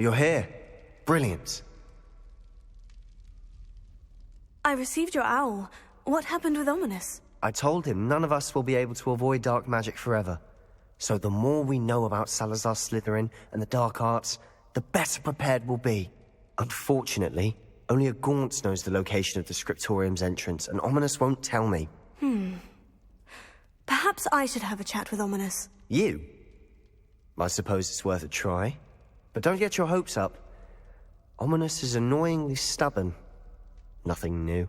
You're here. Brilliant. I received your owl. What happened with Ominous? I told him none of us will be able to avoid dark magic forever. So the more we know about Salazar Slytherin and the dark arts, the better prepared we'll be. Unfortunately, only a Gaunt knows the location of the Scriptorium's entrance, and Ominous won't tell me. Perhaps I should have a chat with Ominous. You? I suppose it's worth a try. But don't get your hopes up. Ominous is annoyingly stubborn. Nothing new.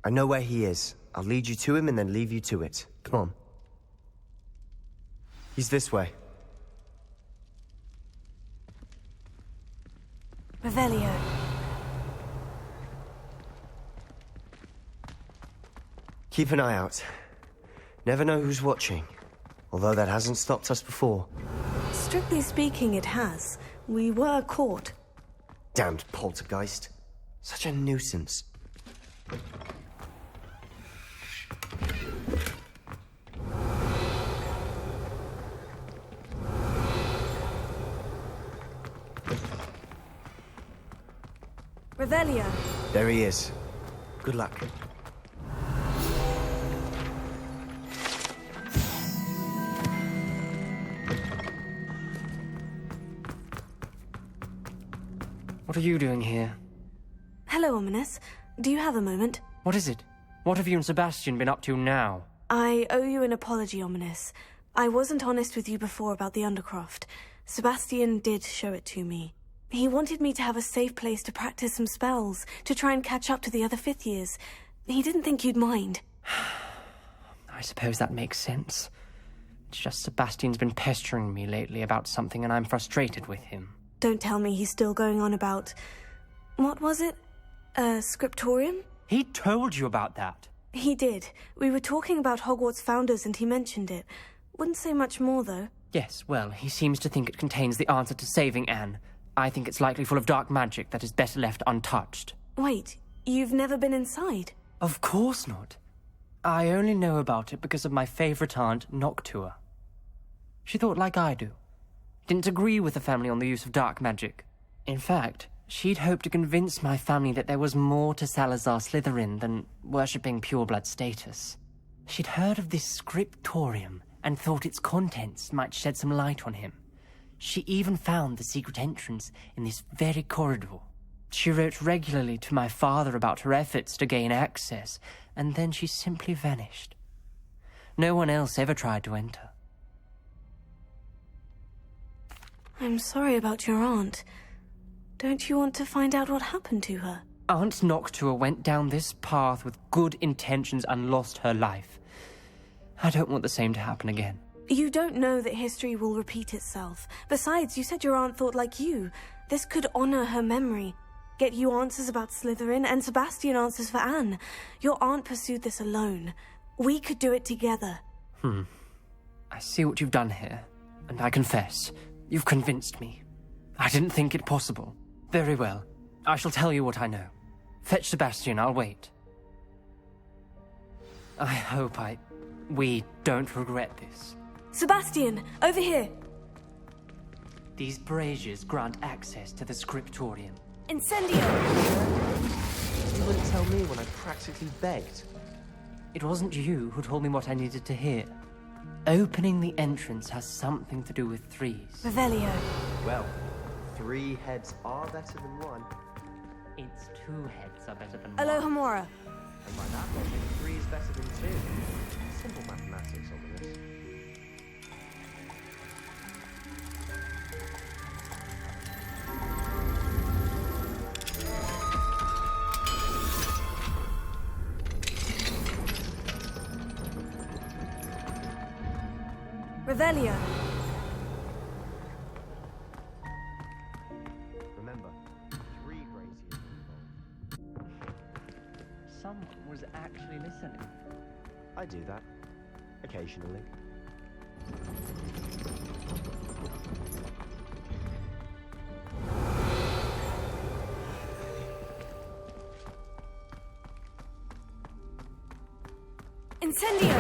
I know where he is. I'll lead you to him and then leave you to it. Come on. He's this way. Revelio. Keep an eye out. Never know who's watching. Although that hasn't stopped us before. Strictly speaking, it has. We were caught. Damned poltergeist. Such a nuisance. Revelio. There he is. Good luck. What are you doing here? Hello, Ominous. Do you have a moment? What is it? What have you and Sebastian been up to now? I owe you an apology, Ominous. I wasn't honest with you before about the Undercroft. Sebastian did show it to me. He wanted me to have a safe place to practice some spells, to try and catch up to the other fifth years. He didn't think you'd mind. I suppose that makes sense. It's just Sebastian's been pestering me lately about something and I'm frustrated with him. Don't tell me he's still going on about... What was it? Scriptorium? He told you about that? He did. We were talking about Hogwarts founders and he mentioned it. Wouldn't say much more, though. Yes, well, he seems to think it contains the answer to saving Anne. I think it's likely full of dark magic that is better left untouched. Wait, you've never been inside? Of course not. I only know about it because of my favourite aunt, Noctua. She thought like I do. Didn't agree with the family on the use of dark magic. In fact, she'd hoped to convince my family that there was more to Salazar Slytherin than worshipping pureblood status. She'd heard of this scriptorium and thought its contents might shed some light on him. She even found the secret entrance in this very corridor. She wrote regularly to my father about her efforts to gain access, and then she simply vanished. No one else ever tried to enter. I'm sorry about your aunt. Don't you want to find out what happened to her? Aunt Noctua went down this path with good intentions and lost her life. I don't want the same to happen again. You don't know that history will repeat itself. Besides, you said your aunt thought like you. This could honor her memory. Get you answers about Slytherin, and Sebastian answers for Anne. Your aunt pursued this alone. We could do it together. I see what you've done here, and I confess, you've convinced me. I didn't think it possible. Very well. I shall tell you what I know. Fetch Sebastian, I'll wait. I hope we don't regret this. Sebastian, over here! These braziers grant access to the scriptorium. Incendio! You wouldn't tell me when I practically begged. It wasn't you who told me what I needed to hear. Opening the entrance has something to do with threes. Revelio. Well, 3 heads are better than 1. It's 2 heads are better than 1. Alohomora. And by that logic, 3 is better than 2. Simple mathematics, Ominous. Revelio. Remember, 3 braziers involved. Someone was actually listening. I do that. Occasionally. Incendio!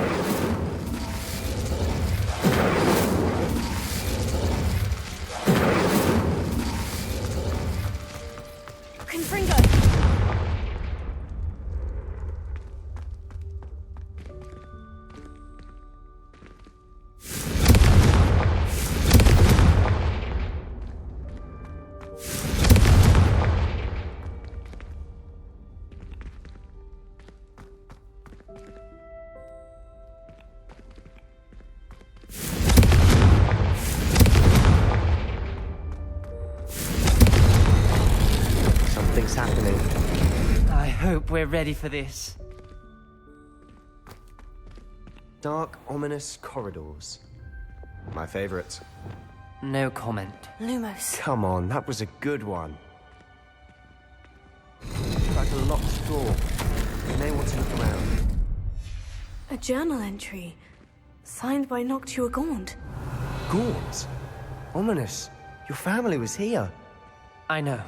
hope we're ready for this. Dark, ominous corridors. My favorite. No comment. Lumos. Come on, that was a good one. Like a locked door. You may want to look around. A journal entry. Signed by Noctua Gaunt. Gaunt? Ominous. Your family was here. I know.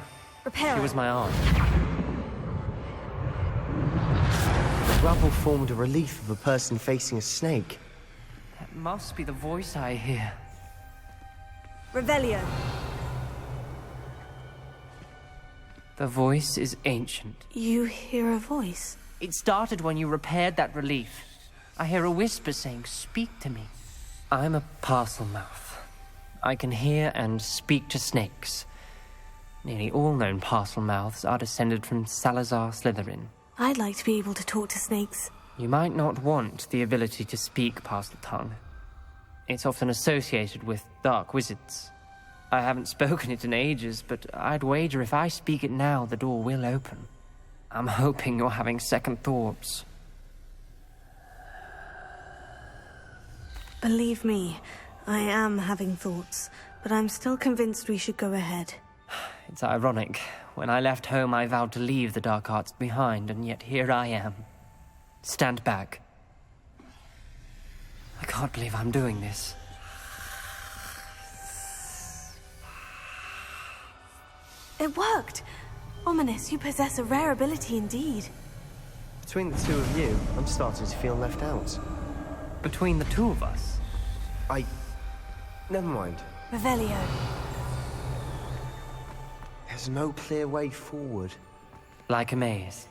Repair. She was my aunt. The rubble formed a relief of a person facing a snake. That must be the voice I hear. Revelio. The voice is ancient. You hear a voice? It started when you repaired that relief. I hear a whisper saying, "Speak to me." I'm a parcel mouth. I can hear and speak to snakes. Nearly all known parcel mouths are descended from Salazar Slytherin. I'd like to be able to talk to snakes. You might not want the ability to speak parcel tongue. It's often associated with dark wizards. I haven't spoken it in ages, but I'd wager if I speak it now, the door will open. I'm hoping you're having second thoughts. Believe me, I am having thoughts, but I'm still convinced we should go ahead. It's ironic. When I left home, I vowed to leave the dark arts behind, and yet here I am. Stand back. I can't believe I'm doing this. It worked! Ominous, you possess a rare ability indeed. Between the two of you, I'm starting to feel left out. Between the two of us? Never mind. Revelio. There's no clear way forward. Like a maze.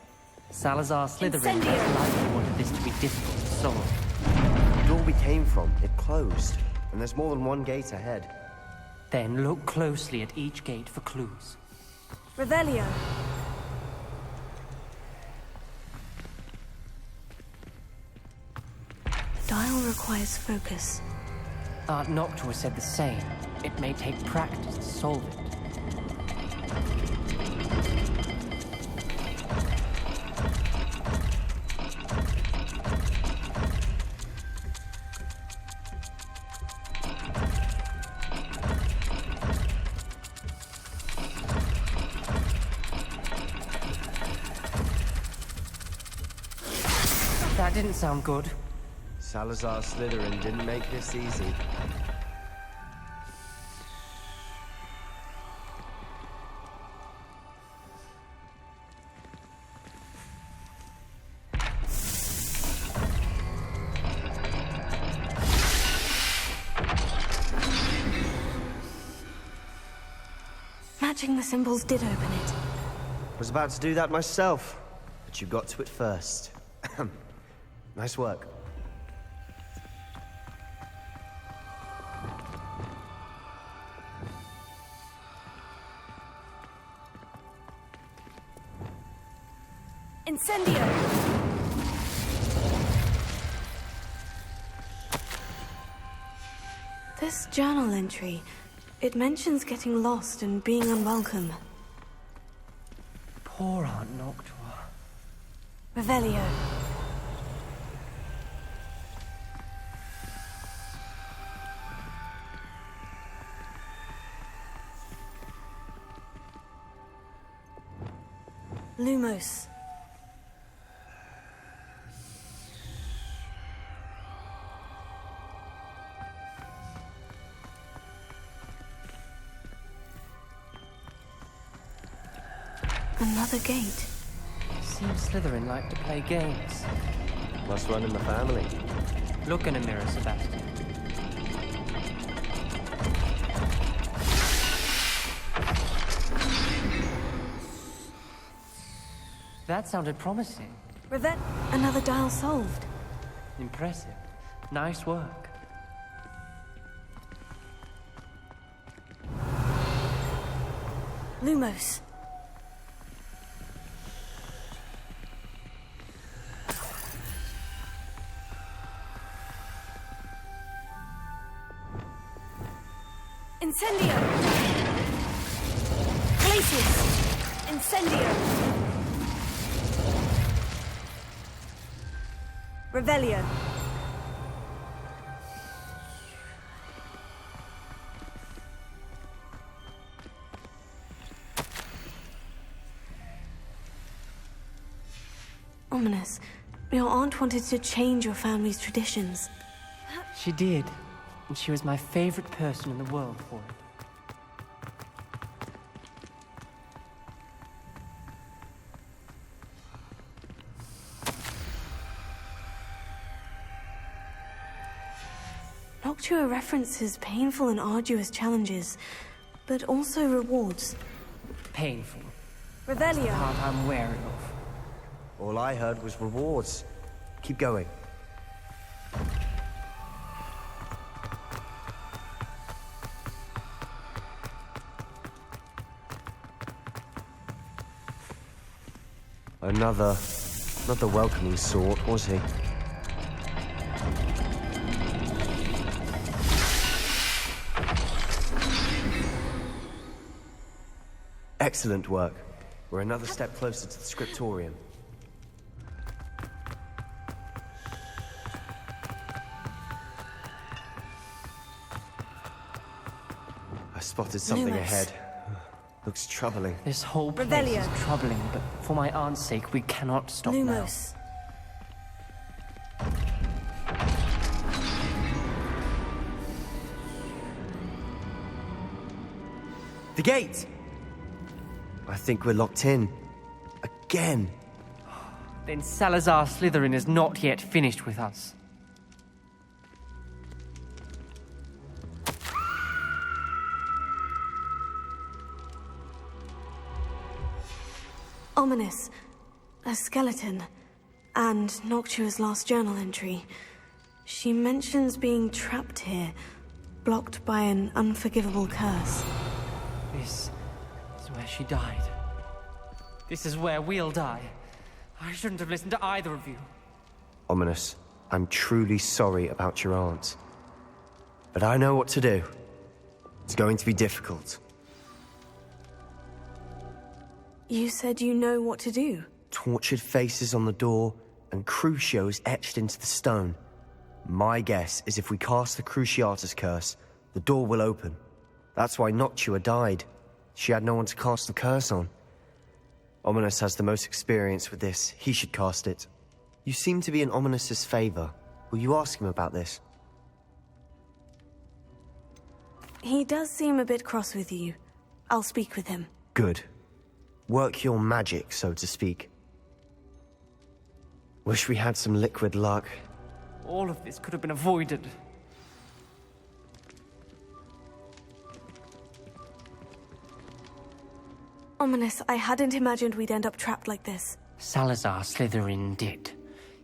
Salazar Slytherin Incendio. most likely wanted this to be difficult to solve. The door we came from, it closed. And there's more than one gate ahead. Then look closely at each gate for clues. Revelio. Dial requires focus. Aunt Noctua said the same. It may take practice to solve it. That didn't sound good. Salazar Slytherin didn't make this easy. Matching the symbols did open it. Was about to do that myself, but you got to it first. Nice work. Incendio! This journal entry, it mentions getting lost and being unwelcome. Poor Aunt Noctua. Revelio. Lumos. Another gate. Seems Slytherin like to play games. Must run in the family. Look in a mirror, Sebastian. That sounded promising. Another dial solved. Impressive. Nice work. Lumos. Incendio! Glacius! Incendio! Revelio. Ominous. Your aunt wanted to change your family's traditions. She did, and she was my favorite person in the world for it. Noctua references painful and arduous challenges, but also rewards. Painful. That's the Revelio. part I'm wary of. All I heard was rewards. Keep going. Another welcoming sort, was he? Excellent work. We're another step closer to the scriptorium. I spotted something Lumos. ahead. Looks troubling. This whole place Revelio. is troubling, but for my aunt's sake, we cannot stop now. Lumos. The gate! I think we're locked in. Again. Then Salazar Slytherin is not yet finished with us. Ominous. A skeleton. And Noctua's last journal entry. She mentions being trapped here, blocked by an unforgivable curse. This is where she died. This is where we'll die. I shouldn't have listened to either of you. Ominous, I'm truly sorry about your aunt. But I know what to do. It's going to be difficult. You said you know what to do. Tortured faces on the door, and Crucios etched into the stone. My guess is if we cast the Cruciatus curse, the door will open. That's why Noctua died. She had no one to cast the curse on. Ominous has the most experience with this. He should cast it. You seem to be in Ominous's favor. Will you ask him about this? He does seem a bit cross with you. I'll speak with him. Good. Work your magic, so to speak. Wish we had some liquid luck. All of this could have been avoided. Ominous, I hadn't imagined we'd end up trapped like this. Salazar Slytherin did.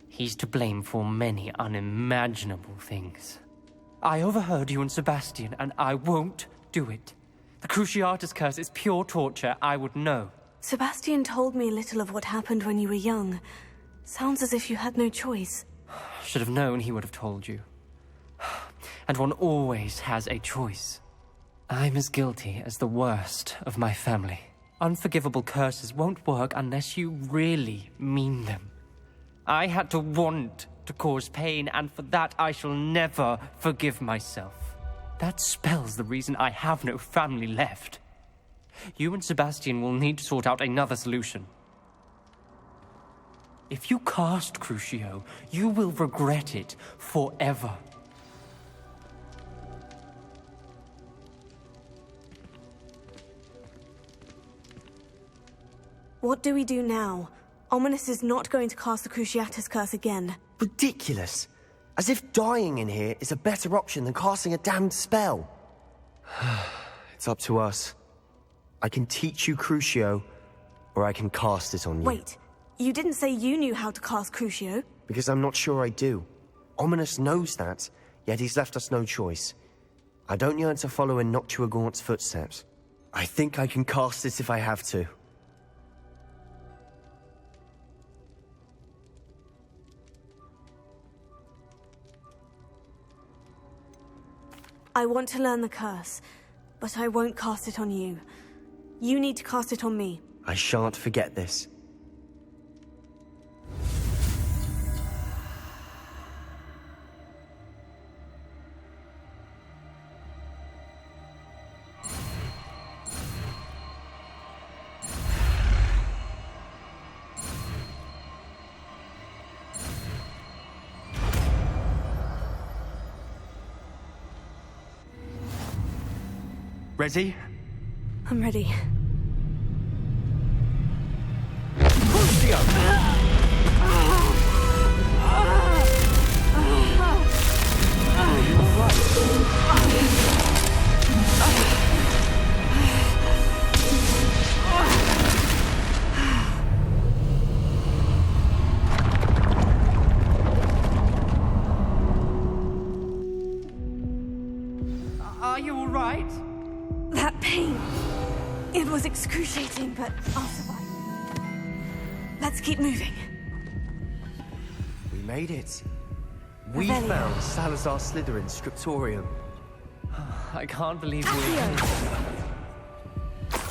He's to blame for many unimaginable things. I overheard you and Sebastian, and I won't do it. The Cruciatus curse is pure torture. I would know. Sebastian told me little of what happened when you were young. Sounds as if you had no choice. Should have known he would have told you. And one always has a choice. I'm as guilty as the worst of my family. Unforgivable curses won't work unless you really mean them. I had to want to cause pain, and for that I shall never forgive myself. That spells the reason I have no family left. You and Sebastian will need to sort out another solution. If you cast Crucio, you will regret it forever. What do we do now? Ominous is not going to cast the Cruciatus curse again. Ridiculous. As if dying in here is a better option than casting a damned spell. It's up to us. I can teach you Crucio, or I can cast it on you. Wait, you didn't say you knew how to cast Crucio? Because I'm not sure I do. Ominous knows that, yet he's left us no choice. I don't yearn to follow in Noctua Gaunt's footsteps. I think I can cast it if I have to. I want to learn the curse, but I won't cast it on you. You need to cast it on me. I shan't forget this. Ready? I'm ready. Are you all right? That pain. It was excruciating, but I'll survive. Let's keep moving. We made it. We Revelio. found Salazar Slytherin's scriptorium. I can't believe Accio!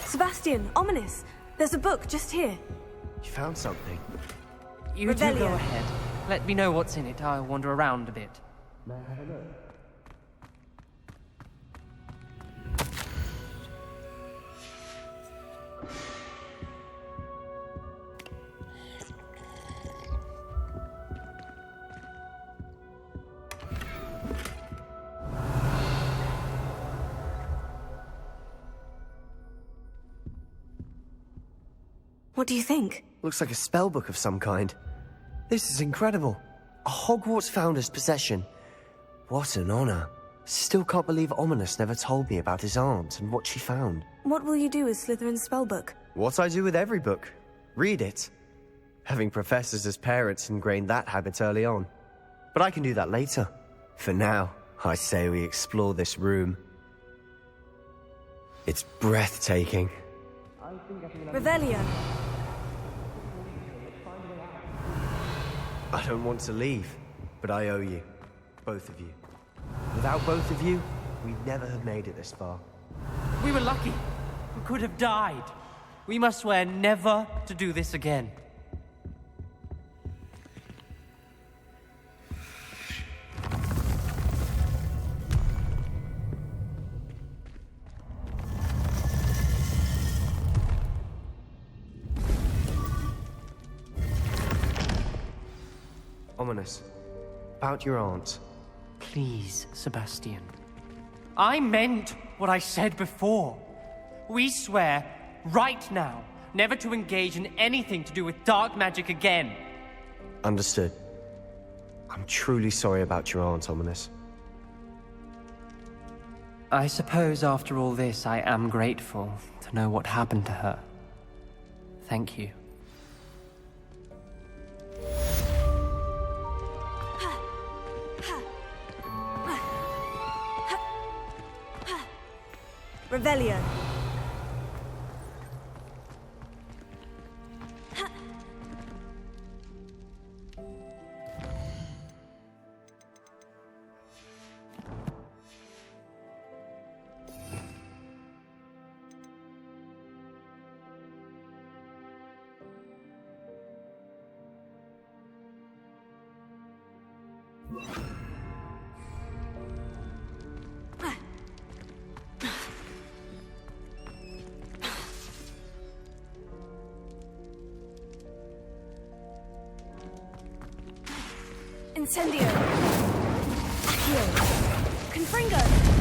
Sebastian, ominous. There's a book just here. You found something? You two go Revelio. ahead. Let me know what's in it. I'll wander around a bit. What do you think? Looks like a spellbook of some kind. This is incredible. A Hogwarts founder's possession. What an honor. Still can't believe Ominous never told me about his aunt and what she found. What will you do with Slytherin's spellbook? What I do with every book. Read it. Having professors as parents ingrained that habit early on. But I can do that later. For now, I say we explore this room. It's breathtaking. Revelio. I don't want to leave, but I owe you. Both of you. Without both of you, we'd never have made it this far. We were lucky. We could have died. We must swear never to do this again. Ominous. About your aunt. Please, Sebastian. I meant what I said before. We swear, right now, never to engage in anything to do with dark magic again. Understood. I'm truly sorry about your aunt, Ominous. I suppose after all this, I am grateful to know what happened to her. Thank you. Revelio. Incendio. Accio. Confringo.